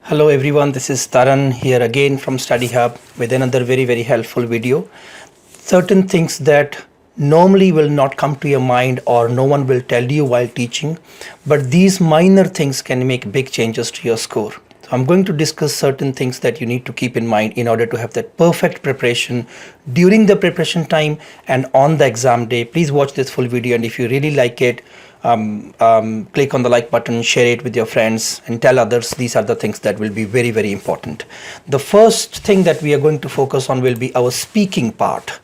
Hello everyone, this is Taran here again from Study Hub with another very helpful video. Certain things that normally will not come to your mind or no one will tell you while teaching, but these minor things can make big changes to your score. So I'm going to discuss certain things that you need to keep in mind in order to have that perfect preparation during the preparation time and on the exam day. Please watch this full video, and if you really like it, click on the like button, share it with your friends and tell others. These are the things that will be very important. The first thing that we are going to focus on will be our speaking part.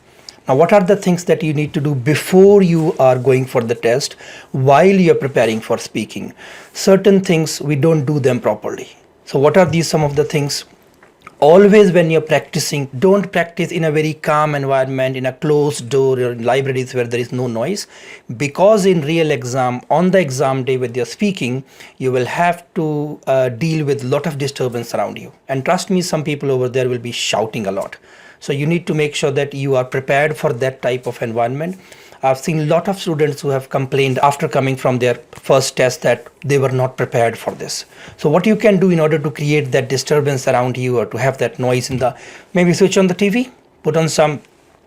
Now, what are the things that you need to do before you are going for the test while you're preparing for speaking? Certain things we don't do them properly. So what are these some of the things? Always when you're practicing, don't practice in a very calm environment, in a closed door or in libraries where there is no noise, because in real exam, on the exam day with your speaking, you will have to deal with a lot of disturbance around you. And trust me, some people over there will be shouting a lot. So you need to make sure that you are prepared for that type of environment. I've seen a lot of students who have complained after coming from their first test that they were not prepared for this. So what you can do in order to create that disturbance around you or to have that noise in the, maybe switch on the TV, put on some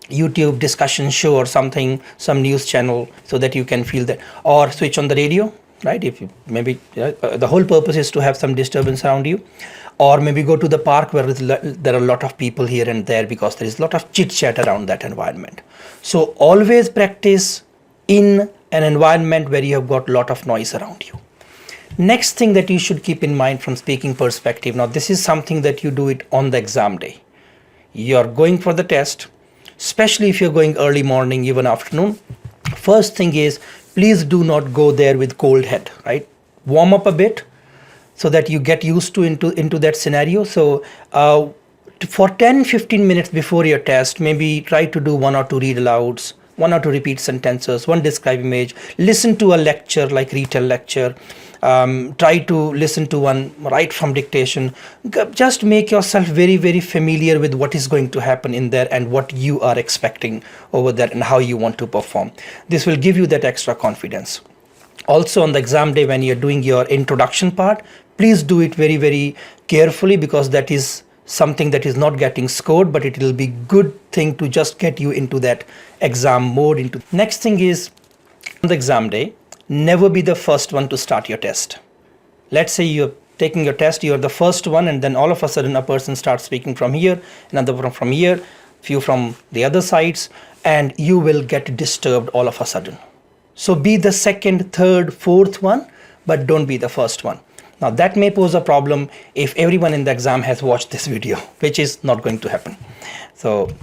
YouTube discussion show or something, some news channel, so that you can feel that, or switch on the radio, right? If you maybe the whole purpose is to have some disturbance around you. Or maybe go to the park where there are a lot of people here and there, because there is a lot of chit chat around that environment. So always practice in an environment where you have got a lot of noise around you. Next thing that you should keep in mind from speaking perspective. Now this is something that you do it on the exam day. You're going for the test, especially if you're going early morning, even afternoon. First thing is, please do not go there with cold head, right? Warm up a bit, so that you get used to into that scenario. So for 10-15 minutes before your test, maybe try to do 1 or 2 read alouds, 1 or 2 repeat sentences, 1 describe image, listen to a lecture like retell lecture, try to listen to one right from dictation. Just make yourself very familiar with what is going to happen in there and what you are expecting over there and how you want to perform. This will give you that extra confidence. Also on the exam day, when you're doing your introduction part, please do it very carefully, because that is something that is not getting scored, but it will be good thing to just get you into that exam mode. Next thing is, on the exam day, never be the first one to start your test. Let's say you're taking your test, you're the first one, and then all of a sudden a person starts speaking from here, another from here, few from the other sides, and you will get disturbed all of a sudden. So be the second, third, fourth one, but don't be the first one. Now that may pose a problem if everyone in the exam has watched this video, which is not going to happen. So,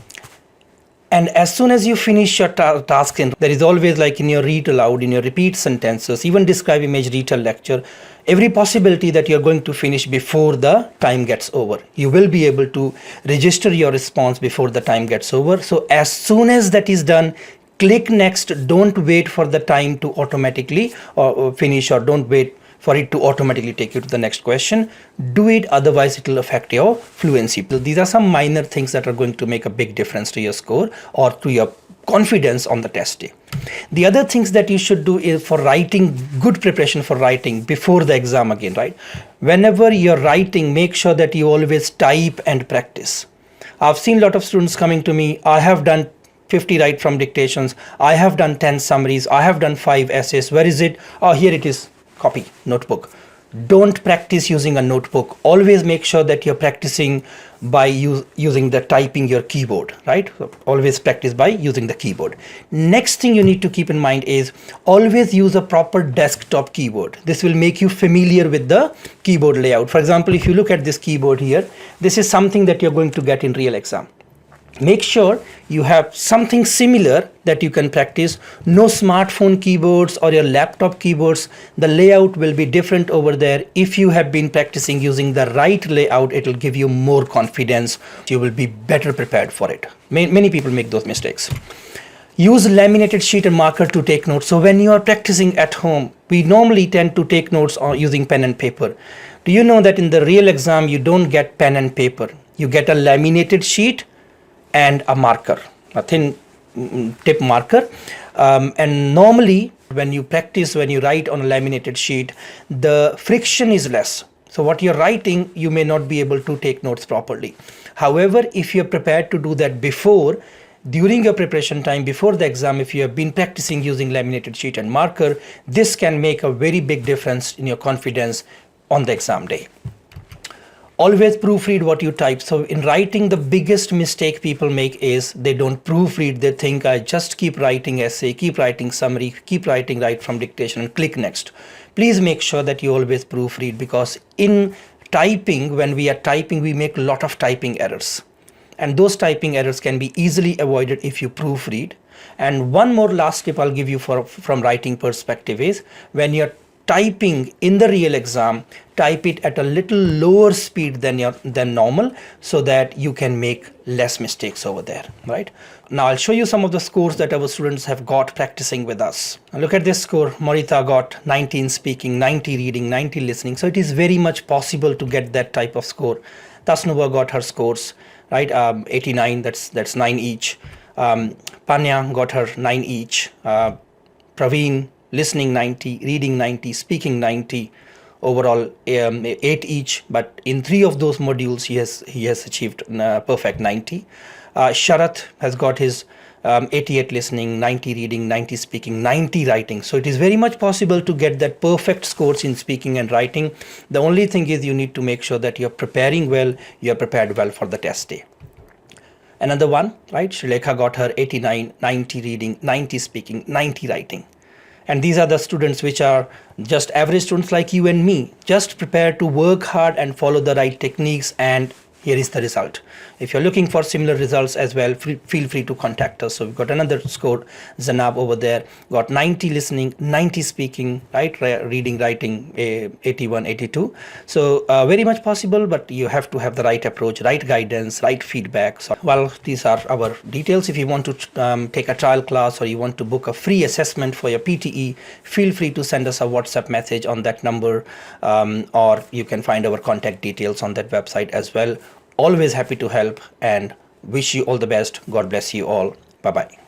and as soon as you finish your task, there is always, like in your read aloud, in your repeat sentences, even describe image, retell lecture, every possibility that you're going to finish before the time gets over. You will be able to register your response before the time gets over. So as soon as that is done, click next. Don't wait for the time to automatically finish, or don't wait for it to automatically take you to the next question. Do it, otherwise it will affect your fluency. So these are some minor things that are going to make a big difference to your score or to your confidence on the test day. The other things that you should do is for writing, good preparation for writing before the exam again, right? Whenever you're writing, make sure that you always type and practice. I've seen a lot of students coming to me, I have done 50 write from dictations, I have done 10 summaries, I have done 5 essays. Where is it? Oh, here it is. Copy, notebook. Don't practice using a notebook. Always make sure that you're practicing by using the typing your keyboard, right? So always practice by using the keyboard. Next thing you need to keep in mind is always use a proper desktop keyboard. This will make you familiar with the keyboard layout. For example, if you look at this keyboard here, this is something that you're going to get in real exam. Make sure you have something similar that you can practice. No smartphone keyboards or your laptop keyboards. The layout will be different over there. If you have been practicing using the right layout, it will give you more confidence. You will be better prepared for it. Many people make those mistakes. Use laminated sheet and marker to take notes. So when you are practicing at home, we normally tend to take notes using pen and paper. Do you know that in the real exam, you don't get pen and paper? You get a laminated sheet and a marker, a thin tip marker. And normally when you practice, when you write on a laminated sheet, the friction is less. So what you're writing, you may not be able to take notes properly. However, if you're prepared to do that before, during your preparation time before the exam, if you have been practicing using laminated sheet and marker, this can make a very big difference in your confidence on the exam day. Always proofread what you type. So in writing, the biggest mistake people make is they don't proofread. They think I just keep writing essay, keep writing summary, keep writing right from dictation and click next. Please make sure that you always proofread, because in typing, when we are typing, we make a lot of typing errors. And those typing errors can be easily avoided if you proofread. And one more last tip I'll give you from writing perspective is, when you're typing in the real exam, type it at a little lower speed than normal, so that you can make less mistakes over there, right? Now I'll show you some of the scores that our students have got practicing with us. Now look at this score. Morita got 90 in speaking, 90 reading, 90 listening. So it is very much possible to get that type of score. Tasnuba got her scores, right? 89, that's 9 each. Panya got her 9 each. Praveen, listening 90, reading 90, speaking 90, overall 8 each, but in 3 of those modules he has achieved perfect 90. Sharath has got his 88 listening, 90 reading, 90 speaking, 90 writing. So it is very much possible to get that perfect scores in speaking and writing. The only thing is you need to make sure that you're preparing well, you're prepared well for the test day. Another one, right? Srilekha got her 89, 90 reading, 90 speaking, 90 writing. And these are the students which are just average students like you and me, just prepared to work hard and follow the right techniques, and here is the result. If you're looking for similar results as well, feel free to contact us. So we've got another score, Zanab over there, got 90 listening, 90 speaking, right? Reading, writing, 81, 82. So very much possible, but you have to have the right approach, right guidance, right feedback. So, well, these are our details. If you want to take a trial class, or you want to book a free assessment for your PTE, feel free to send us a WhatsApp message on that number, or you can find our contact details on that website as well. Always happy to help, and wish you all the best. God bless you all. Bye-bye.